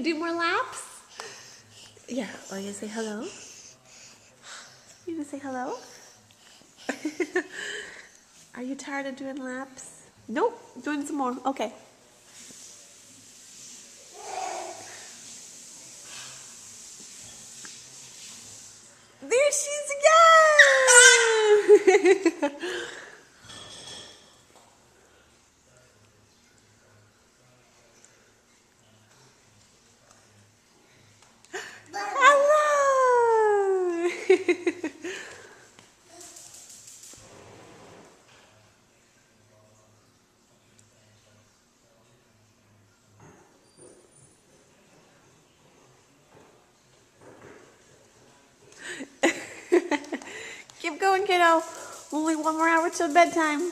do more laps? Yeah. Oh, you say hello? You gonna say hello? Are you tired of doing laps? Nope. Doing some more. Okay. There she's again! Hello! Keep going, kiddo. Only 1 more hour till bedtime.